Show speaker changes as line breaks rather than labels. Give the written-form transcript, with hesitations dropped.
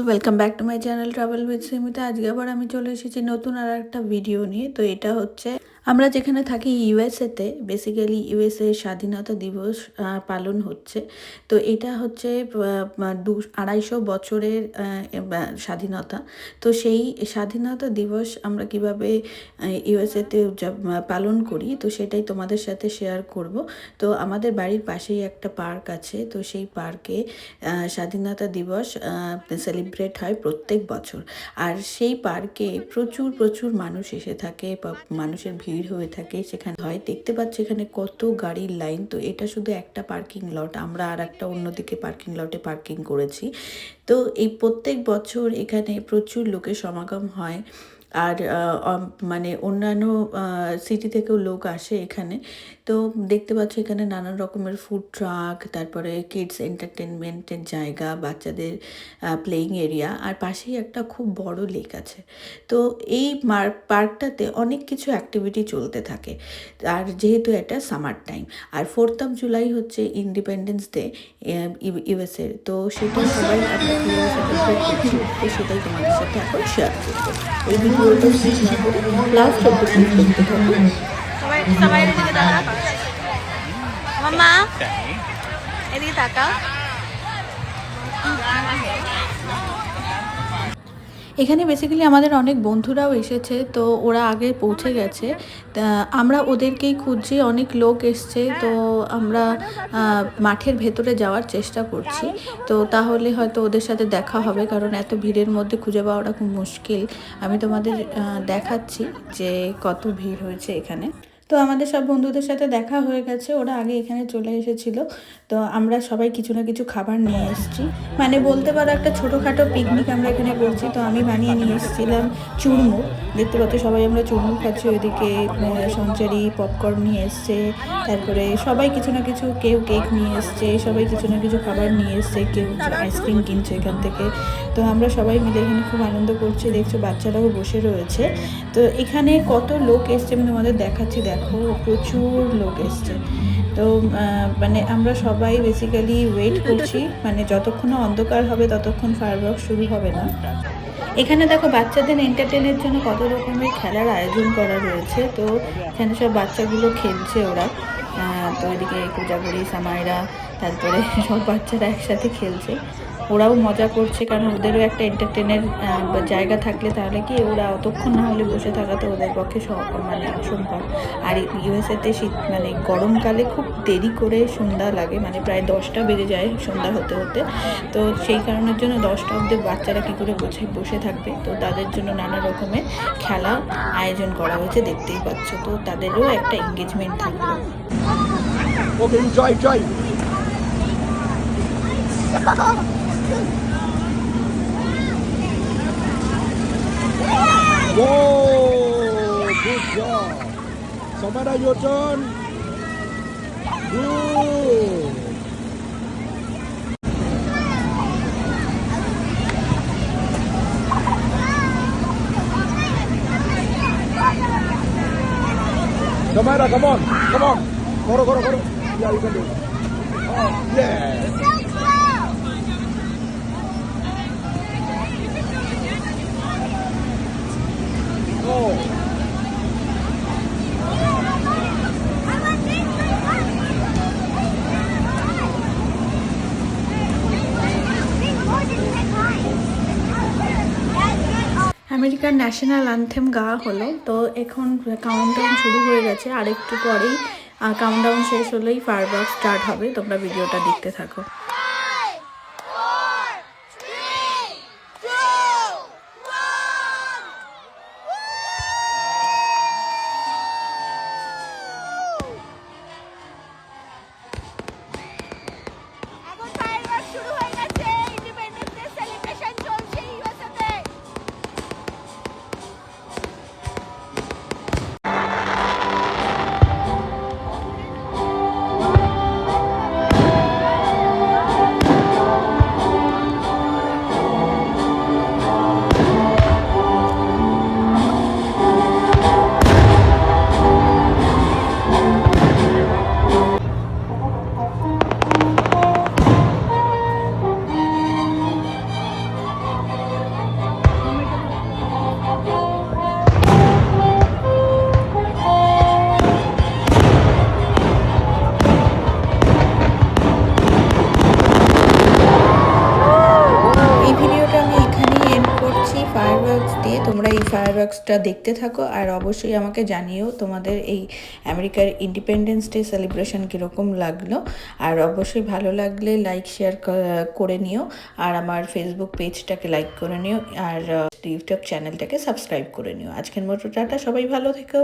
Welcome back to my channel travel with সিমিতে। আজকে আবার আমি চলে এসেছি নতুন আর একটা ভিডিও নিয়ে। তো এটা হচ্ছে আমরা যেখানে থাকি ইউএসএতে, বেসিক্যালি ইউএসএ স্বাধীনতা দিবস পালন হচ্ছে। তো এটা হচ্ছে 250 বছরের স্বাধীনতা। তো সেই স্বাধীনতা দিবস আমরা কিভাবে ইউএসএতে পালন করি, তো সেটাই তোমাদের সাথে শেয়ার করব। তো আমাদের বাড়ির পাশেই একটা পার্ক আছে, তো সেই পার্কে স্বাধীনতা দিবস সেলিব্রেট হয় প্রত্যেক বছর। আর সেই পার্কে প্রচুর প্রচুর মানুষ এসে থাকে বা মানুষের ভিড় হয়ে থাকে সেখানে। হয় দেখতে পাচ্ছি এখানে কত গাড়ির লাইন। তো এটা শুধু একটা পার্কিং লট, আমরা আর একটা অন্যদিকে পার্কিং লটে পার্কিং করেছি। তো এই প্রত্যেক বছর এখানে প্রচুর লোকের সমাগম হয়। আর মানে অন্যান্য সিটি থেকেও লোক আসে এখানে। তো দেখতে পাচ্ছ এখানে নানান রকমের ফুড ট্রাক, তারপরে কিডস এন্টারটেনমেন্টের জায়গা, বাচ্চাদের প্লেয়িং এরিয়া, আর পাশেই একটা খুব বড় লেক আছে। তো এই পার্কটাতে অনেক কিছু অ্যাক্টিভিটি চলতে থাকে। আর যেহেতু এটা সামার টাইম, আর 4th of জুলাই হচ্ছে ইন্ডিপেন্ডেন্স ডে ইউএসএর। তো সেটা সবাই আমরা কীভাবে সেলিব্রেট করছি, তো সেটাই তোমাদের সাথে এখন শেয়ার করবো। এই ভিডিওটা স্কিপ না করে লাস্ট অব্দি প্লিজ দেখতে থাকো।
সবাই এদিকে তাকাও। মাম্মা এদিকে তাকাও।
এখানে বেসিক্যালি আমাদের অনেক বন্ধুরাও এসেছে, তো ওরা আগে পৌঁছে গেছে। আমরা ওদেরকেই খুঁজছি, অনেক লোক এসছে। তো আমরা মাঠের ভেতরে যাওয়ার চেষ্টা করছি, তো তাহলে হয়তো ওদের সাথে দেখা হবে, কারণ এত ভিড়ের মধ্যে খুঁজে পাওয়াটা খুব মুশকিল। আমি তোমাদের দেখাচ্ছি যে কত ভিড় হয়েছে এখানে। তো আমাদের সব বন্ধুদের সাথে দেখা হয়ে গেছে, ওরা আগে এখানে চলে এসেছিল। তো আমরা সবাই কিছু না কিছু খাবার নিয়ে এসেছি, মানে বলতে পারো একটা ছোটোখাটো পিকনিক আমরা এখানে করছি। তো আমি বানিয়ে নিয়ে এসেছিলাম চুরমুর, দেখতে পাচ্ছি সবাই আমরা চুরমুর খাচ্ছি। ওইদিকে সঞ্চারি পপকর্ন নিয়ে এসছে, তারপরে সবাই কিছু না কিছু, কেউ কেক নিয়ে এসছে, সবাই কিছু না কিছু খাবার নিয়ে এসছে, কেউ আইসক্রিম কিনছে এখান থেকে। তো আমরা সবাই মিলে এখানে খুব আনন্দ করছি, দেখছো বাচ্চারাও বসে রয়েছে। তো এখানে কত লোক এসছে আমি তোমাদের দেখাচ্ছি, দেখো প্রচুর লোক এসছে। তো মানে আমরা সবাই বেসিক্যালি ওয়েট করছি, মানে যতক্ষণ না অন্ধকার হবে ততক্ষণ ফায়ারওয়ার্ক শুরু হবে না। এখানে দেখো বাচ্চাদের এন্টারটেনের জন্য কত রকমের খেলার আয়োজন করা রয়েছে। তো এখানে সব বাচ্চাগুলো খেলছে ওরা। তো এদিকে কোজাগরি, সামাইরা, তারপরে সব বাচ্চারা একসাথে খেলছে, ওরাও মজা করছে, কারণ ওদেরও একটা এন্টারটেনের জায়গা থাকলে তাহলে কি ওরা অতক্ষণ না হলে বসে থাকা তো ওদের পক্ষে মানে অসম্ভব। আর ইউএসএতে শীত মানে গরমকালে খুব দেরি করে সন্ধ্যা লাগে, মানে প্রায় 10টা বেজে যায় সন্ধ্যা হতে হতে। তো সেই কারণের জন্য 10টা অবধি বাচ্চারা কী করে বসে থাকবে, তো তাদের জন্য নানা রকমের খেলা আয়োজন করা হয়েছে, দেখতেই পাচ্ছ। তো তাদেরও একটা এঙ্গেজমেন্ট থাকলো।
Okay, you drive. Whoa, good job. Samara, your turn. Good. Samara, come on. Go. Yeah, you can do it. Oh, yeah. Oh.
আমেরিকার ন্যাশনাল অ্যানথেম গাওয়া হলো। তো এখন কাউন্টডাউন শুরু হয়ে গেছে, আর একটু পরেই কাউন্টডাউন শেষ হলেই ফায়ারওয়ার্ক স্টার্ট হবে। তোমরা ভিডিওটা দেখতে থাকো। ব্লগসটা দেখতে থাকো আর অবশ্যই আমাকে জানিও তোমাদের এই আমেরিকার ইন্ডিপেন্ডেন্স ডে সেলিব্রেশন কীরকম লাগলো। আর অবশ্যই ভালো লাগলে লাইক শেয়ার করে নিও, আর আমার ফেসবুক পেজটাকে লাইক করে নিও, আর ইউটিউব চ্যানেলটাকে সাবস্ক্রাইব করে নিও। আজকের মতো টাটা, সবাই ভালো থেকো।